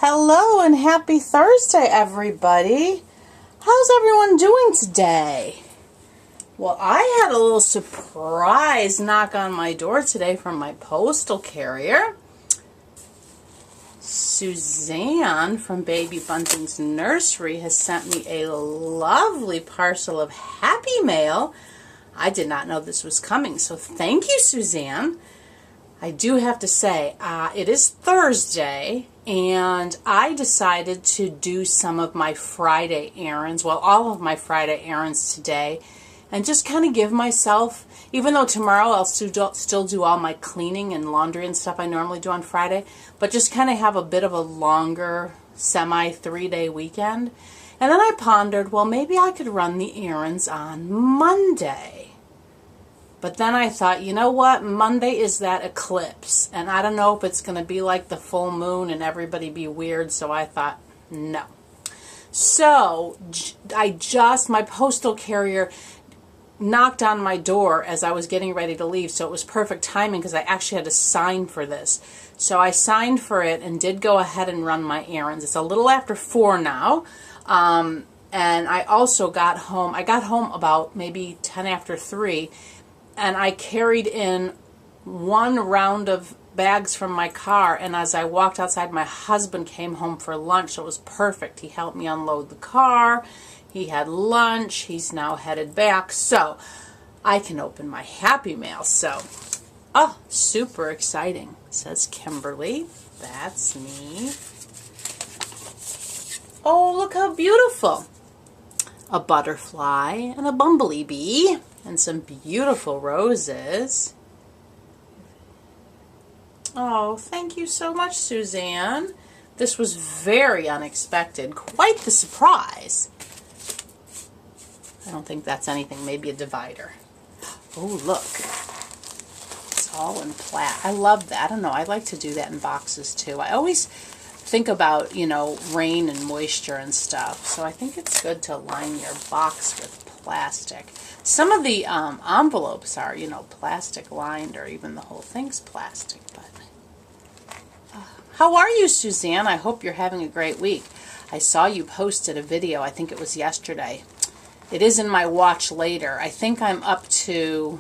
Hello and happy Thursday, everybody. How's everyone doing today? Well, I had a little surprise knock on my door today from my postal carrier. Suzanne from Baby Bunting's Nursery has sent me a lovely parcel of Happy Mail. I did not know this was coming, so thank you, Suzanne. I do have to say, it is Thursday, and I decided to do some of my Friday errands, well, all of my Friday errands today, and just kind of give myself, even though tomorrow I'll still do all my cleaning and laundry and stuff I normally do on Friday, but just kind of have a bit of a longer, semi-3-day weekend. And then I pondered, well, maybe I could run the errands on Monday. But then I thought, you know what? Monday is that eclipse. And I don't know if it's going to be like the full moon and everybody be weird. So I thought, no. So my postal carrier knocked on my door as I was getting ready to leave. So it was perfect timing because I actually had to sign for this. So I signed for it and did go ahead and run my errands. It's a little after 4 now. And I also got home. I got home about maybe 10 after 3. And I carried in 1 round of bags from my car, and as I walked outside, my husband came home for lunch, so it was perfect. He helped me unload the car, he had lunch, he's now headed back, so I can open my Happy Mail. So, super exciting, says Kimberly. That's me. Oh, look how beautiful. A butterfly and a bumblebee. And some beautiful roses. Oh, thank you so much, Suzanne. This was very unexpected. Quite the surprise. I don't think that's anything. Maybe a divider. Oh, look. It's all in plastic. I love that. I don't know. I like to do that in boxes, too. I always think about, rain and moisture and stuff. So I think it's good to line your box with plastic. Some of the envelopes are, plastic lined, or even the whole thing's plastic. But how are you, Suzanne? I hope you're having a great week. I saw you posted a video. I think it was yesterday. It is in my watch later. I think I'm up to,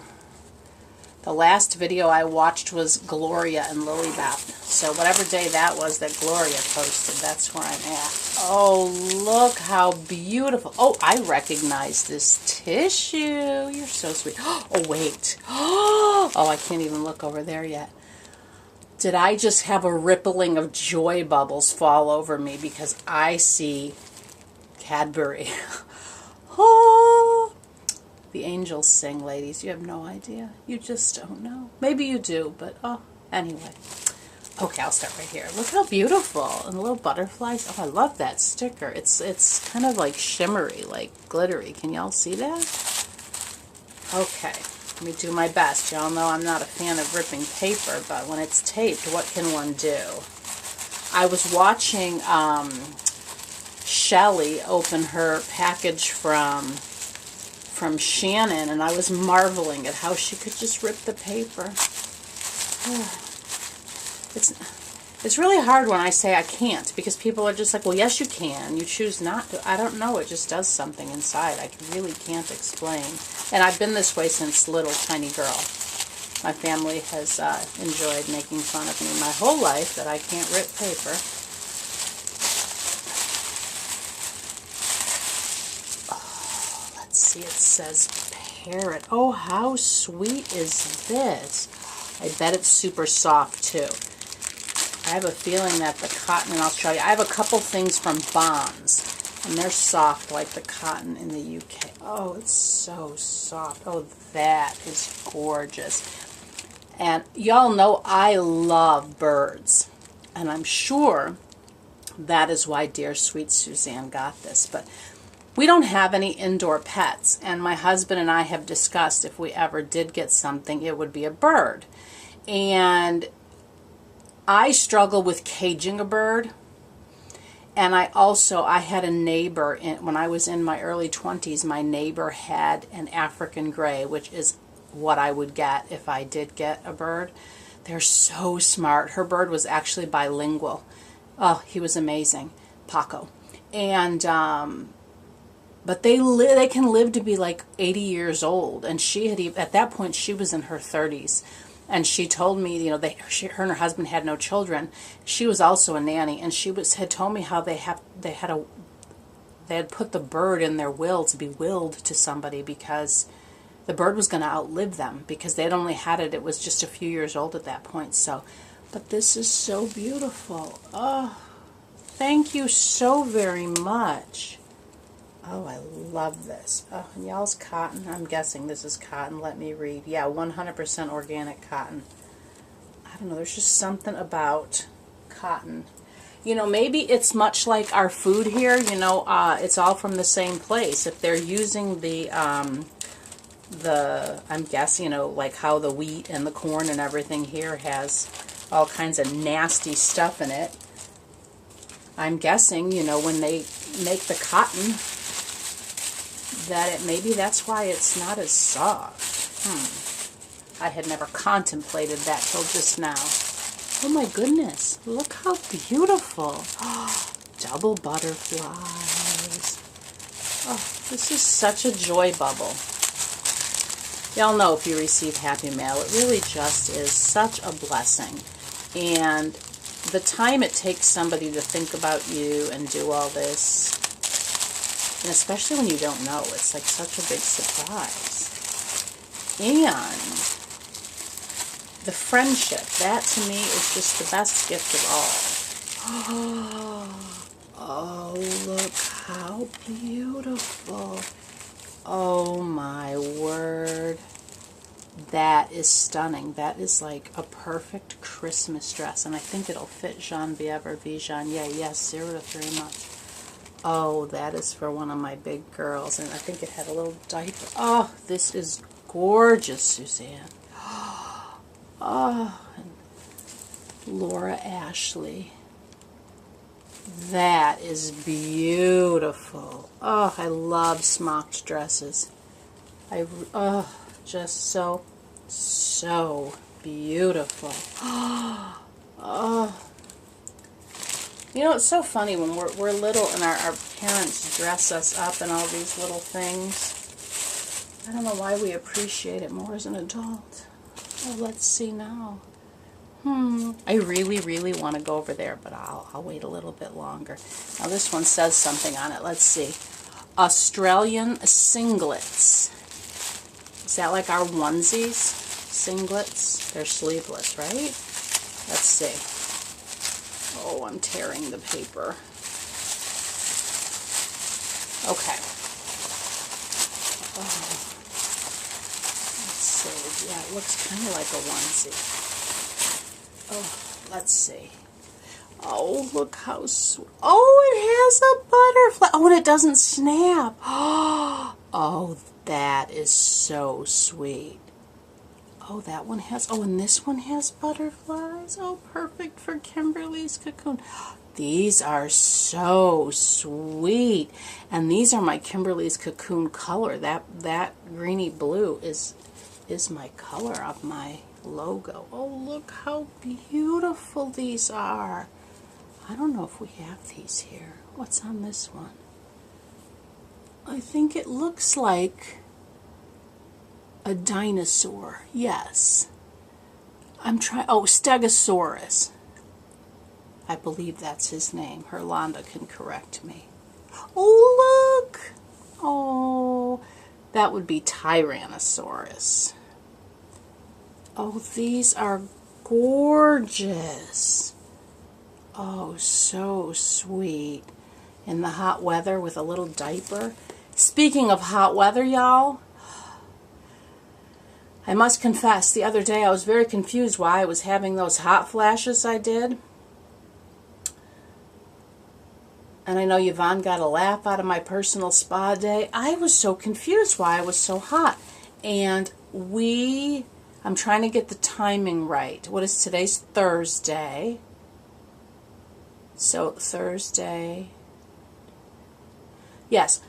the last video I watched was Gloria and Lilybeth. So whatever day that was that Gloria posted, that's where I'm at. Oh, look how beautiful. Oh, I recognize this tissue. You're so sweet. Oh, wait. Oh, I can't even look over there yet. Did I just have a rippling of joy bubbles fall over me because I see Cadbury? Oh, the angels sing, ladies. You have no idea. You just don't know. Maybe you do, but anyway. Okay, I'll start right here. Look how beautiful. And the little butterflies. Oh, I love that sticker. It's kind of like shimmery, like glittery. Can y'all see that? Okay, let me do my best. Y'all know I'm not a fan of ripping paper, but when it's taped, what can one do? I was watching Shelly open her package from Shannon, and I was marveling at how she could just rip the paper. It's really hard when I say I can't, because people are just like, well, yes, you can. You choose not to. I don't know. It just does something inside. I really can't explain. And I've been this way since little tiny girl. My family has enjoyed making fun of me my whole life that I can't rip paper. Oh, let's see. It says parrot. Oh, how sweet is this? I bet it's super soft, too. I have a feeling that the cotton in Australia, I have a couple things from Bonds, and they're soft like the cotton in the UK. Oh, it's so soft. Oh, that is gorgeous. And y'all know I love birds, and I'm sure that is why dear sweet Suzanne got this. But we don't have any indoor pets, and my husband and I have discussed if we ever did get something, it would be a bird. And I struggle with caging a bird. And I had a neighbor, when I was in my early 20s, my neighbor had an African gray, which is what I would get if I did get a bird. They're so smart. Her bird was actually bilingual. Oh, he was amazing, Paco. And but they can live to be like 80 years old. And she had, at that point, she was in her 30s. And she told me, you know, her and her husband had no children. She was also a nanny, and she had told me how they had put the bird in their will to be willed to somebody because the bird was going to outlive them, because they'd only had it was just a few years old at that point. So, but this is so beautiful. Oh, thank you so very much. Oh, I love this. Oh, and y'all's cotton. I'm guessing this is cotton. Let me read. Yeah, 100% organic cotton. I don't know. There's just something about cotton. You know, maybe it's much like our food here. You know, it's all from the same place. If they're using I'm guessing, you know, like how the wheat and the corn and everything here has all kinds of nasty stuff in it. I'm guessing, you know, when they make the cotton, that maybe that's why it's not as soft. I had never contemplated that till just now. Oh my goodness, look how beautiful. Oh, double butterflies. Oh, this is such a joy bubble. Y'all know if you receive Happy Mail, it really just is such a blessing. And the time it takes somebody to think about you and do all this, and especially when you don't know, it's like such a big surprise. And the friendship, that to me is just the best gift of all. Oh, look how beautiful. Oh my word. That is stunning. That is like a perfect Christmas dress. And I think it'll fit Genevieve or Vijan. Yeah, yes, 0 to 3 months. Oh, that is for one of my big girls. And I think it had a little diaper. Oh, this is gorgeous, Suzanne. Oh, and Laura Ashley. That is beautiful. Oh, I love smocked dresses. Just so beautiful. Oh. You know, it's so funny when we're little and our parents dress us up in all these little things. I don't know why we appreciate it more as an adult. Oh, let's see now. I really, really want to go over there, but I'll wait a little bit longer. Now this one says something on it. Let's see. Australian singlets. Is that like our onesies? Singlets? They're sleeveless, right? Let's see. Oh, I'm tearing the paper. Okay. Oh. Let's see. Yeah, it looks kind of like a onesie. Oh, let's see. Oh, look how sweet. Oh, it has a butterfly. Oh, and it doesn't snap. Oh, that is so sweet. Oh, that one has, oh, and this one has butterflies. Oh, perfect for Kimberly's cocoon. These are so sweet. And these are my Kimberly's cocoon color. That greeny blue is my color of my logo. Oh, look how beautiful these are. I don't know if we have these here. What's on this one? I think it looks like a dinosaur. Yes. I'm trying. Oh, Stegosaurus. I believe that's his name. Herlanda can correct me. Oh, look. Oh, that would be Tyrannosaurus. Oh, these are gorgeous. Oh, so sweet. In the hot weather with a little diaper. Speaking of hot weather, y'all, I must confess, the other day I was very confused why I was having those hot flashes I did. And I know Yvonne got a laugh out of my personal spa day. I was so confused why I was so hot. And I'm trying to get the timing right. What is today's Thursday? So Thursday. Yes.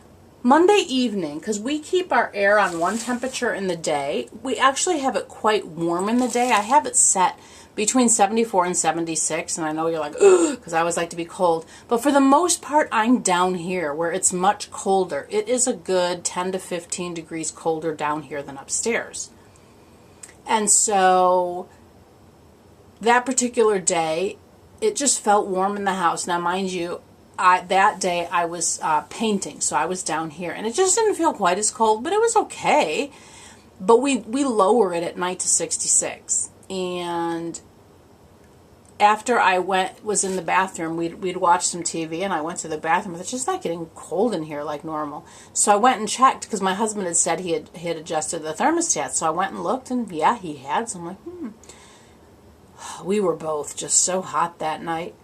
Monday evening, because we keep our air on one temperature in the day. We actually have it quite warm in the day. I have it set between 74 and 76, and I know you're like, ugh, because I always like to be cold. But for the most part, I'm down here where it's much colder. It is a good 10 to 15 degrees colder down here than upstairs. And so that particular day, it just felt warm in the house. Now, mind you, that day I was painting, so I was down here, and it just didn't feel quite as cold, but it was okay. But we lower it at night to 66. And after I was in the bathroom, we'd watched some TV, and I went to the bathroom. It's just not getting cold in here like normal. So I went and checked, because my husband had said he had adjusted the thermostat. So I went and looked, and yeah, he had. So I'm like, We were both just so hot that night.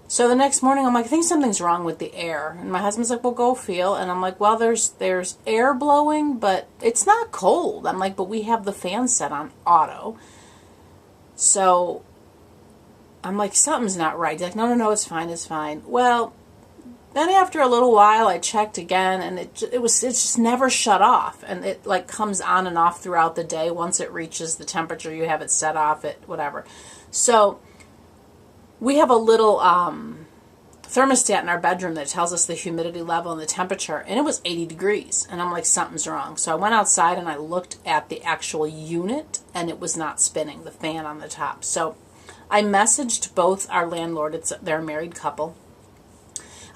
So the next morning, I'm like, I think something's wrong with the air. And my husband's like, well, go feel. And I'm like, well, there's air blowing, but it's not cold. I'm like, but we have the fan set on auto. So I'm like, something's not right. He's like, no, it's fine, it's fine. Well, then after a little while, I checked again, and it just never shut off. And it like comes on and off throughout the day. Once it reaches the temperature, you have it set off at whatever. So we have a little thermostat in our bedroom that tells us the humidity level and the temperature, and it was 80 degrees. And I'm like, something's wrong. So I went outside and I looked at the actual unit, and it was not spinning, the fan on the top. So I messaged both our landlord. They're a married couple.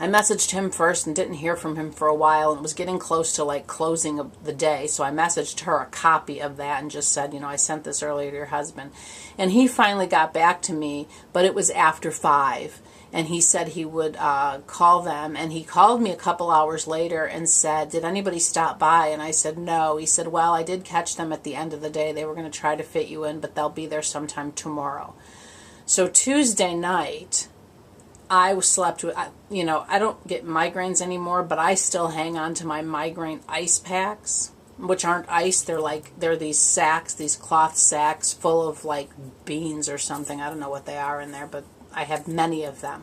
I messaged him first and didn't hear from him for a while, and it was getting close to like closing of the day. So I messaged her a copy of that and just said, I sent this earlier to your husband. And he finally got back to me, but it was after 5. And he said he would call them. And he called me a couple hours later and said, did anybody stop by? And I said, no. He said, well, I did catch them at the end of the day. They were going to try to fit you in, but they'll be there sometime tomorrow. So Tuesday night, I slept with, I don't get migraines anymore, but I still hang on to my migraine ice packs, which aren't ice. They're these sacks, these cloth sacks full of like beans or something. I don't know what they are in there, but I have many of them.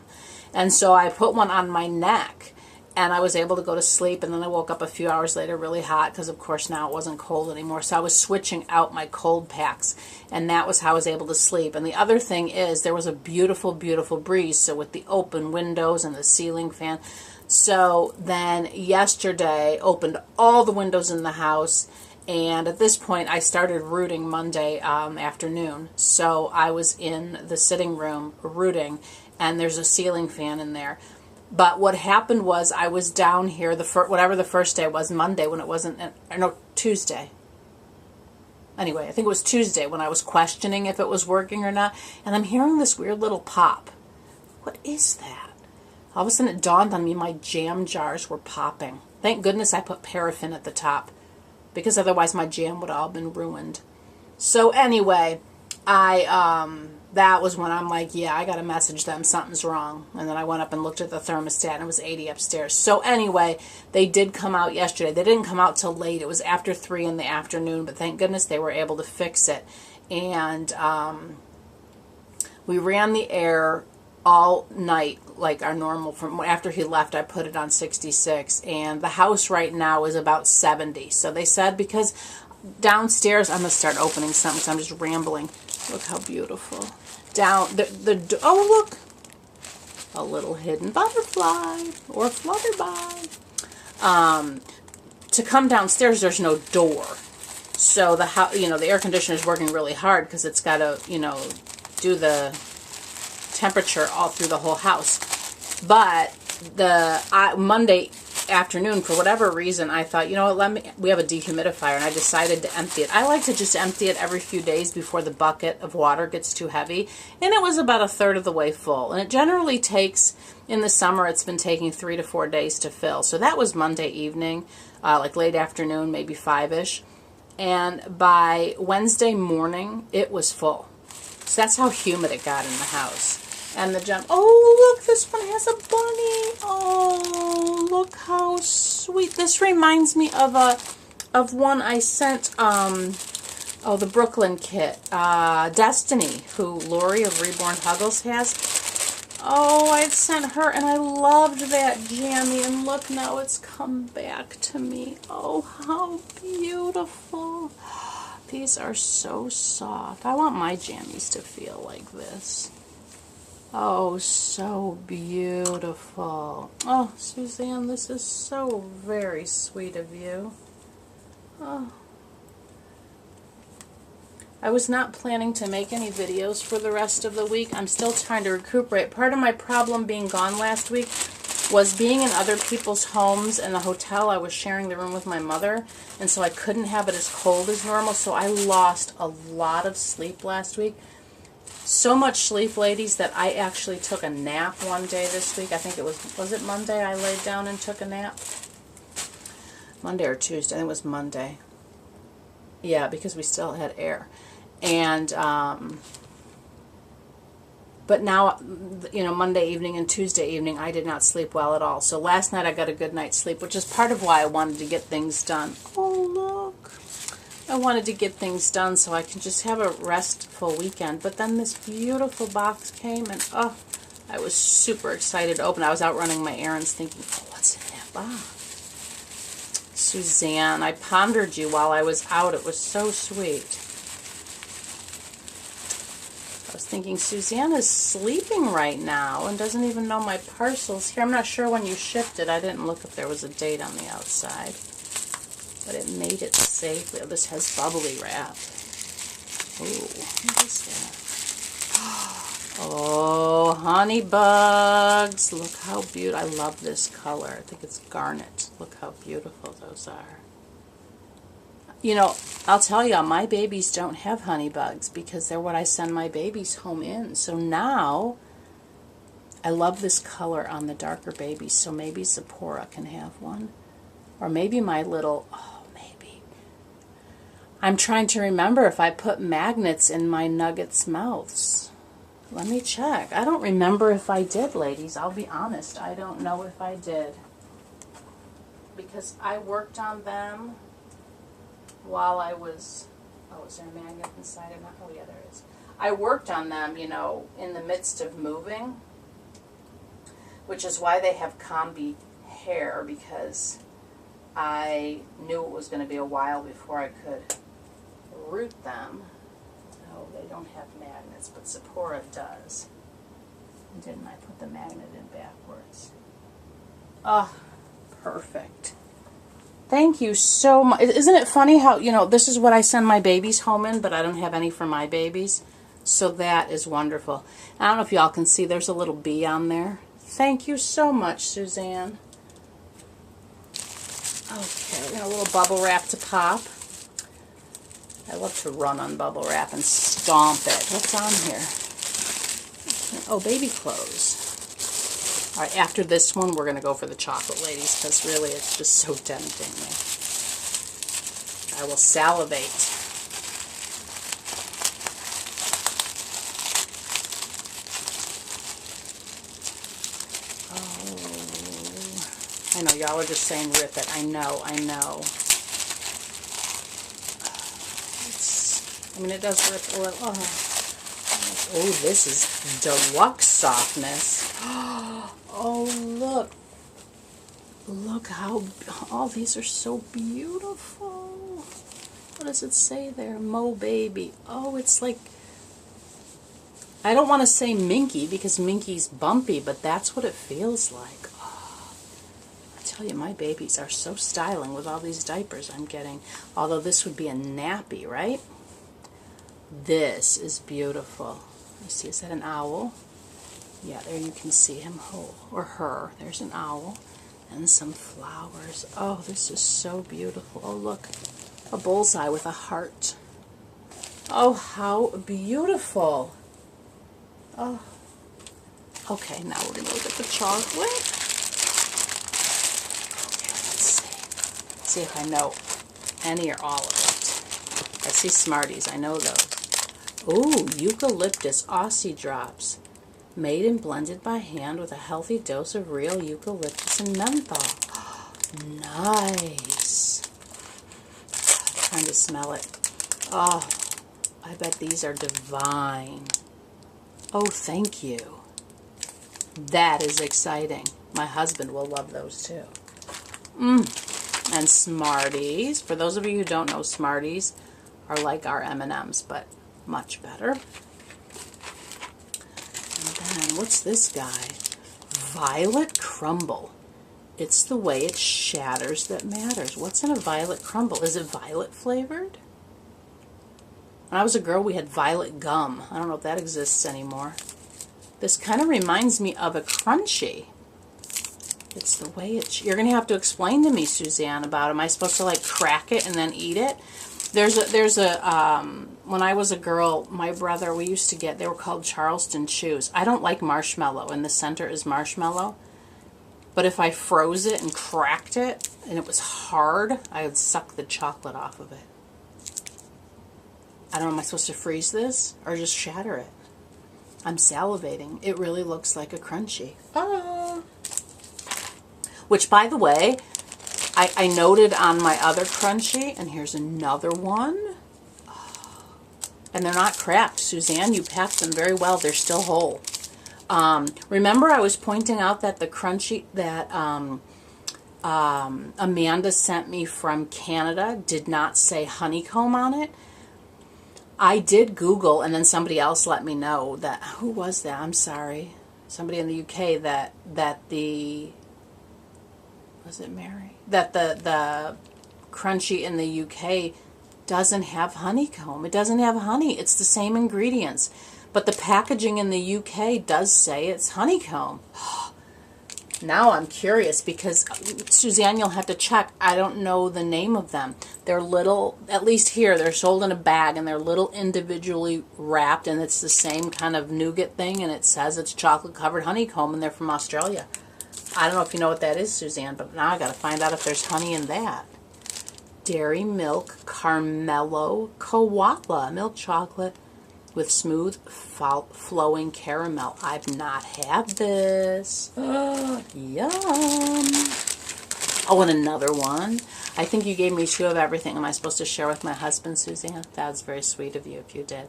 And so I put one on my neck, and I was able to go to sleep. And then I woke up a few hours later really hot, because of course now it wasn't cold anymore. So I was switching out my cold packs, and that was how I was able to sleep. And the other thing is, there was a beautiful, beautiful breeze. So with the open windows and the ceiling fan. So then yesterday, opened all the windows in the house. And at this point, I started rooting Monday afternoon. So I was in the sitting room rooting, and there's a ceiling fan in there. But what happened was, I was down here, whatever the first day was, Monday, when it wasn't, Tuesday. Anyway, I think it was Tuesday when I was questioning if it was working or not. And I'm hearing this weird little pop. What is that? All of a sudden it dawned on me my jam jars were popping. Thank goodness I put paraffin at the top, because otherwise my jam would have all been ruined. So anyway, that was when I'm like, yeah, I got to message them. Something's wrong. And then I went up and looked at the thermostat, and it was 80 upstairs. So anyway, they did come out yesterday. They didn't come out till late. It was after 3 in the afternoon, but thank goodness they were able to fix it. And we ran the air all night like our normal. From after he left, I put it on 66, and the house right now is about 70. So they said, because downstairs, I'm going to start opening something, so I'm just rambling. Look how beautiful. Down, oh look, a little hidden butterfly, or flutterby. To come downstairs, there's no door. So the air conditioner is working really hard, because it's got to, do the temperature all through the whole house. But Monday afternoon, for whatever reason, I thought, we have a dehumidifier, and I decided to empty it. I like to just empty it every few days before the bucket of water gets too heavy, and it was about 1/3 of the way full. And it generally takes, in the summer, it's been taking 3 to 4 days to fill. So that was Monday evening, like late afternoon, maybe 5-ish, and by Wednesday morning, it was full. So that's how humid it got in the house. And the gem. Oh, look, this one has a bunny. Oh, look how sweet. This reminds me of one I sent, the Brooklyn kit. Destiny, who Lori of Reborn Huggles has. Oh, I sent her, and I loved that jammy. And look, now it's come back to me. Oh, how beautiful. These are so soft. I want my jammies to feel like this. Oh, so beautiful. Oh, Suzanne, this is so very sweet of you. Oh. I was not planning to make any videos for the rest of the week. I'm still trying to recuperate. Part of my problem being gone last week was being in other people's homes. In the hotel, I was sharing the room with my mother, and so I couldn't have it as cold as normal, so I lost a lot of sleep last week. So much sleep, ladies, that I actually took a nap one day this week. I think it was it Monday I laid down and took a nap? Monday or Tuesday. I think it was Monday. Yeah, because we still had air. And, but now, you know, Monday evening and Tuesday evening, I did not sleep well at all. So last night I got a good night's sleep, which is part of why I wanted to get things done. Oh, look. I wanted to get things done so I can just have a restful weekend. But then this beautiful box came, and, oh, I was super excited to open it. I was out running my errands thinking, oh, what's in that box? Suzanne, I pondered you while I was out. It was so sweet. I was thinking, Suzanne is sleeping right now and doesn't even know my parcel's here. I'm not sure when you shipped it. I didn't look if there was a date on the outside. But it made it safely. Oh, this has bubbly wrap. Ooh, what is that? Oh, honey bugs. Look how beautiful. I love this color. I think it's garnet. Look how beautiful those are. You know, I'll tell you, my babies don't have honey bugs because they're what I send my babies home in. So now, I love this color on the darker babies. So maybe Zipporah can have one. Or maybe my little, oh, maybe. I'm trying to remember if I put magnets in my nuggets' mouths. Let me check. I don't remember if I did, ladies. I'll be honest. I don't know if I did. Because I worked on them while I was, oh, is there a magnet inside or not? Oh, yeah, there is. I worked on them, you know, in the midst of moving, which is why they have combi hair, because I knew it was going to be a while before I could root them. No, they don't have magnets, but Zipporah does. And didn't I put the magnet in backwards? Ah, perfect. Thank you so much. Isn't it funny how, you know, this is what I send my babies home in, but I don't have any for my babies. So that is wonderful. I don't know if y'all can see, there's a little bee on there. Thank you so much, Suzanne. Okay, and a little bubble wrap to pop. I love to run on bubble wrap and stomp it. What's on here? Oh, baby clothes. All right, after this one, we're going to go for the chocolate, ladies, because really it's just so tempting. I will salivate. Oh, I know, y'all are just saying rip it. I know, I know. I mean, it does rip a little. Oh, this is deluxe softness. Oh, look. Look how, oh, these are so beautiful. What does it say there? Mo Baby. Oh, it's like, I don't want to say minky because minky's bumpy, but that's what it feels like. Oh, I tell you, my babies are so styling with all these diapers I'm getting. Although this would be a nappy, right? This is beautiful. Let me see, is that an owl? Yeah, there you can see him, or her. There's an owl and some flowers. Oh, this is so beautiful. Oh, look, a bullseye with a heart. Oh, how beautiful. Oh, okay, now we're going to look at the chocolate. Okay, let's see. Let's see if I know any or all of it. I see Smarties, I know those. Ooh, eucalyptus Aussie drops. Made and blended by hand with a healthy dose of real eucalyptus and menthol. Nice. I'm trying to smell it. Oh, I bet these are divine. Oh, thank you. That is exciting. My husband will love those too. And Smarties. For those of you who don't know, Smarties are like our M&Ms, but much better. And then, what's this guy? Violet Crumble. It's the way it shatters that matters. What's in a Violet Crumble? Is it violet flavored? When I was a girl, we had violet gum. I don't know if that exists anymore. This kind of reminds me of a Crunchie. It's the way it... You're going to have to explain to me, Suzanne, about it. Am I supposed to, like, crack it and then eat it? When I was a girl, my brother, we used to get... They were called Charleston Chews. I don't like marshmallow, and the center is marshmallow. But if I froze it and cracked it, and it was hard, I would suck the chocolate off of it. I don't know, am I supposed to freeze this or just shatter it? I'm salivating. It really looks like a Crunchie. Oh. Which, by the way, I noted on my other Crunchie, and here's another one. Oh. And they're not cracked. Suzanne, you packed them very well. They're still whole. Remember I was pointing out that the Crunchie that Amanda sent me from Canada did not say honeycomb on it? I did Google, and then somebody else let me know that, who was that? I'm sorry. Somebody in the UK that the, was it Mary? That the Crunchie in the UK doesn't have honeycomb. It doesn't have honey. It's the same ingredients. But the packaging in the UK does say it's honeycomb. Now I'm curious because, Suzanne, you'll have to check. I don't know the name of them. They're little, at least here, they're sold in a bag, and they're little individually wrapped, and it's the same kind of nougat thing, and it says it's chocolate-covered honeycomb, and they're from Australia. I don't know if you know what that is, Suzanne, but now I got to find out if there's honey in that. Dairy Milk Carmelo Koala Milk Chocolate with smooth, flowing caramel. I've not had this. Yum. Oh, and another one. I think you gave me 2 of everything. Am I supposed to share with my husband, Suzanne? That was very sweet of you if you did.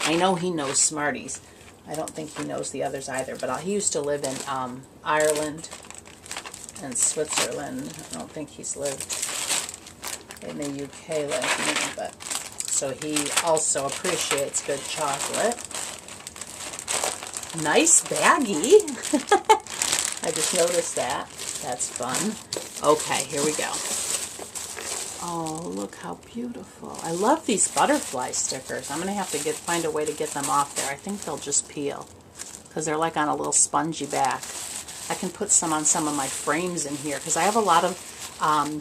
I know he knows Smarties. I don't think he knows the others either, but he used to live in Ireland and Switzerland. I don't think he's lived in the UK like me, but... So he also appreciates good chocolate. Nice baggie. I just noticed that. That's fun. Okay, here we go. Oh, look how beautiful. I love these butterfly stickers. I'm going to have to find a way to get them off there. I think they'll just peel because they're like on a little spongy back. I can put some on some of my frames in here because I have a lot of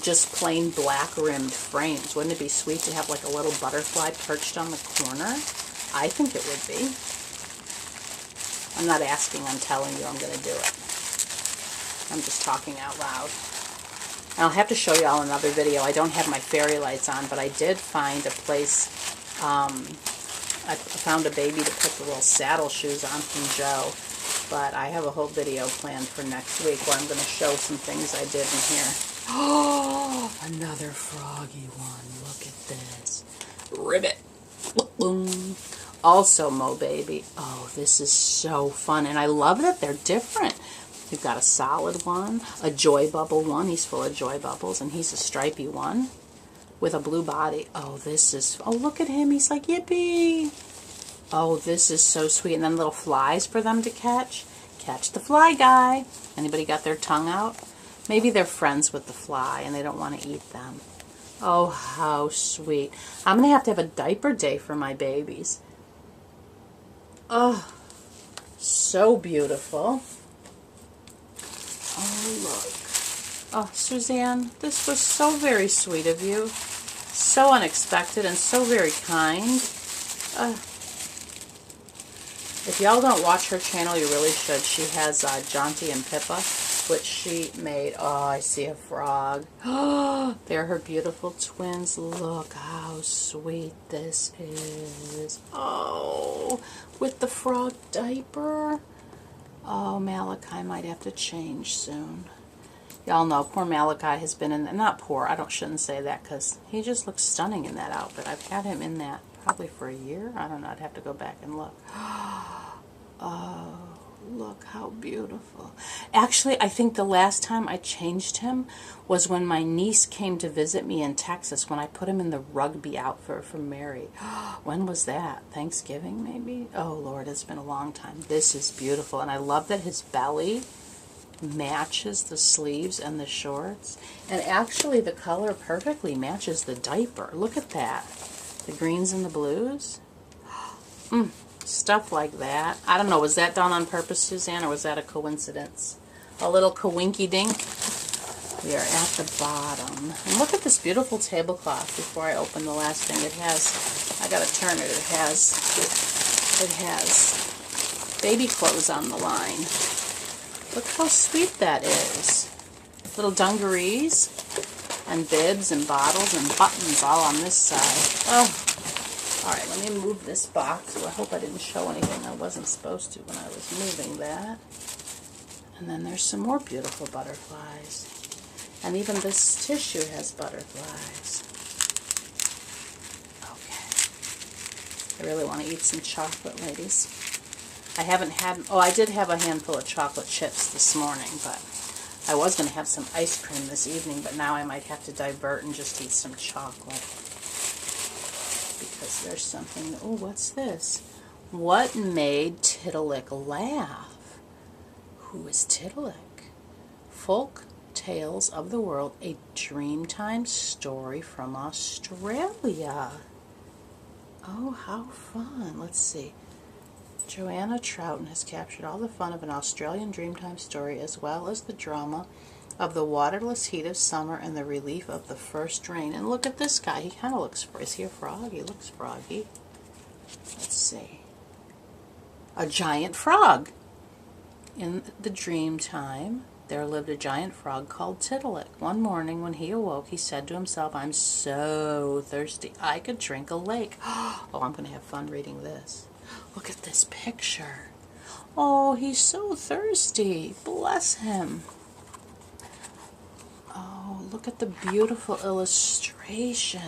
just plain black rimmed frames. Wouldn't it be sweet to have like a little butterfly perched on the corner? I think it would be. I'm not asking, I'm telling you I'm going to do it. I'm just talking out loud. And I'll have to show you all another video. I don't have my fairy lights on, but I did find a place, I found a baby to put the little saddle shoes on from Joe. But I have a whole video planned for next week where I'm going to show some things I did in here. Oh, another froggy one. Look at this. Ribbit. Boom. Also, Mo Baby. Oh, this is so fun. And I love that they're different. We've got a solid one, a Joy Bubble one. He's full of Joy Bubbles. And he's a stripy one with a blue body. Oh, this is... Oh, look at him. He's like, yippee. Oh, this is so sweet. And then little flies for them to catch. Catch the fly guy. Anybody got their tongue out? Maybe they're friends with the fly and they don't want to eat them. Oh, how sweet. I'm going to have a diaper day for my babies. Oh, so beautiful. Oh, look. Oh, Suzanne, this was so very sweet of you. So unexpected and so very kind. If y'all don't watch her channel, you really should. She has Jaunty and Pippa, which she made. Oh, I see a frog. Oh, they're her beautiful twins. Look how sweet this is. Oh, with the frog diaper. Oh, Malachi might have to change soon. Y'all know poor Malachi has been in, not poor, shouldn't say that because he just looks stunning in that outfit. I've had him in that probably for a year. I don't know, I'd have to go back and look. Oh, look look how beautiful. Actually, I think the last time I changed him was when my niece came to visit me in Texas, when I put him in the rugby outfit for Mary. When was that? Thanksgiving, maybe? Oh, Lord, it's been a long time. This is beautiful, and I love that his belly matches the sleeves and the shorts. And actually, the color perfectly matches the diaper. Look at that. The greens and the blues. Stuff like that. I don't know, was that done on purpose, Suzanne, or was that a coincidence? A little coinky-dink. We are at the bottom. And look at this beautiful tablecloth before I open the last thing. It has, I gotta turn it, it has baby clothes on the line. Look how sweet that is. Little dungarees and bibs and bottles and buttons all on this side. Oh. Alright, let me move this box. Well, I hope I didn't show anything I wasn't supposed to when I was moving that. And then there's some more beautiful butterflies. And even this tissue has butterflies. Okay. I really want to eat some chocolate, ladies. I haven't had, oh, I did have a handful of chocolate chips this morning, but I was going to have some ice cream this evening, but now I might have to divert and just eat some chocolate. Because there's something, oh, what's this? What made Tiddalik laugh? Who is Tiddalik? Folk Tales of the World, a Dreamtime story from Australia. Oh, how fun. Let's see. Joanna Troughton has captured all the fun of an Australian Dreamtime story, as well as the drama of the waterless heat of summer and the relief of the first rain. And look at this guy. He kind of looks, is he a frog? He looks froggy. Let's see. A giant frog. In the dream time, there lived a giant frog called Tiddalik. One morning when he awoke, he said to himself, I'm so thirsty, I could drink a lake. Oh, I'm going to have fun reading this. Look at this picture. Oh, he's so thirsty. Bless him. Oh, look at the beautiful illustration.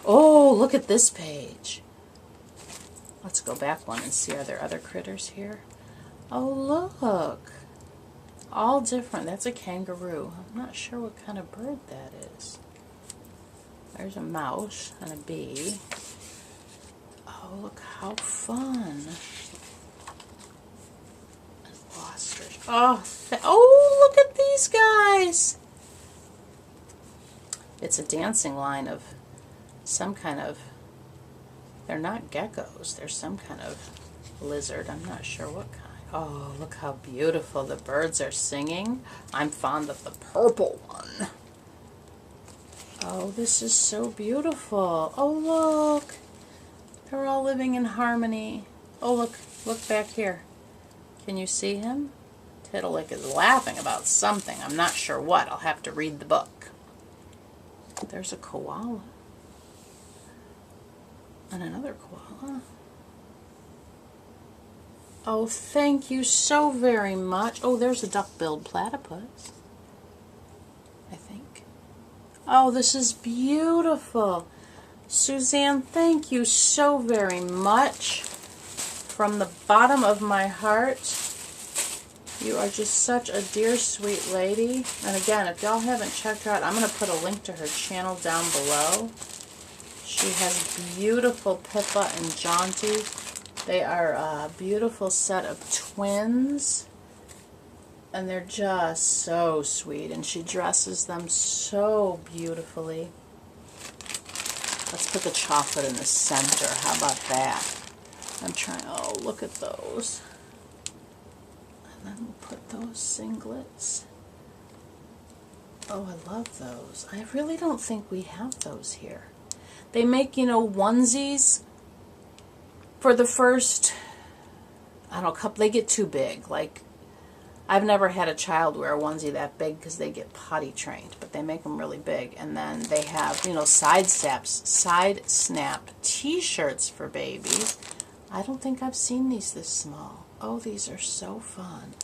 Oh, look at this page. Let's go back one and see, are there other critters here? Oh, look. All different. That's a kangaroo. I'm not sure what kind of bird that is. There's a mouse and a bee. Oh, look how fun. Ostrich. Oh, oh, look at these guys. It's a dancing line of some kind of, they're not geckos, they're some kind of lizard. I'm not sure what kind. Oh, look how beautiful the birds are singing. I'm fond of the purple one. Oh, this is so beautiful. Oh, look. They're all living in harmony. Oh, look back here. Can you see him? Tiddalik is laughing about something. I'm not sure what. I'll have to read the book. There's a koala. And another koala. Oh, thank you so very much. Oh, there's a duck-billed platypus, I think. Oh, this is beautiful. Suzanne, thank you so very much. From the bottom of my heart, you are just such a dear, sweet lady. And again, if y'all haven't checked her out, I'm going to put a link to her channel down below. She has beautiful Pippa and Jaunty. They are a beautiful set of twins. And they're just so sweet. And she dresses them so beautifully. Let's put the chocolate in the center. How about that? I'm trying, oh, look at those. And then we'll put those singlets. Oh, I love those. I really don't think we have those here. They make, you know, onesies for the first, I don't know, couple, they get too big. Like, I've never had a child wear a onesie that big because they get potty trained, but they make them really big. And then they have, you know, side snap t-shirts for babies. I don't think I've seen these this small. Oh, these are so fun.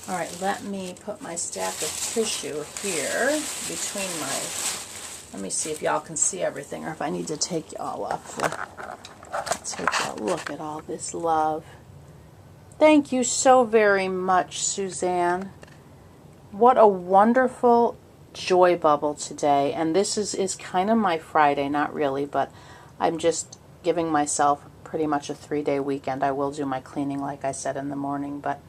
All right, let me put my stack of tissue here between my, let me see if y'all can see everything or if I need to take y'all up. Take a look at all this love. Thank you so very much, Suzanne. What a wonderful joy bubble today. And this is kind of my Friday, not really, but I'm just giving myself pretty much a 3-day weekend. I will do my cleaning, like I said, in the morning, but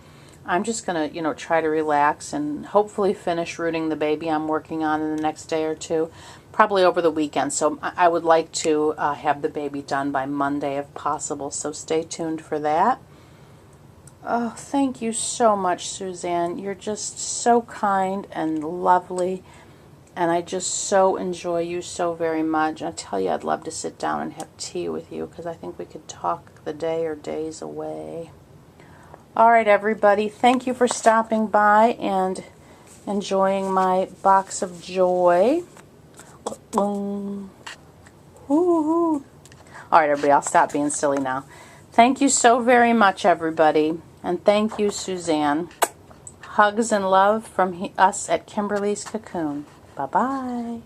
I'm just going to, try to relax and hopefully finish rooting the baby I'm working on in the next day or two, probably over the weekend. So I would like to have the baby done by Monday if possible, so stay tuned for that. Oh, thank you so much, Suzanne. You're just so kind and lovely, and I just so enjoy you so very much. I tell you, I'd love to sit down and have tea with you because I think we could talk the day or days away. All right, everybody, thank you for stopping by and enjoying my box of joy. All right, everybody, I'll stop being silly now. Thank you so very much, everybody. And thank you, Suzanne. Hugs and love from us at Kimberly's Cocoon. Bye-bye.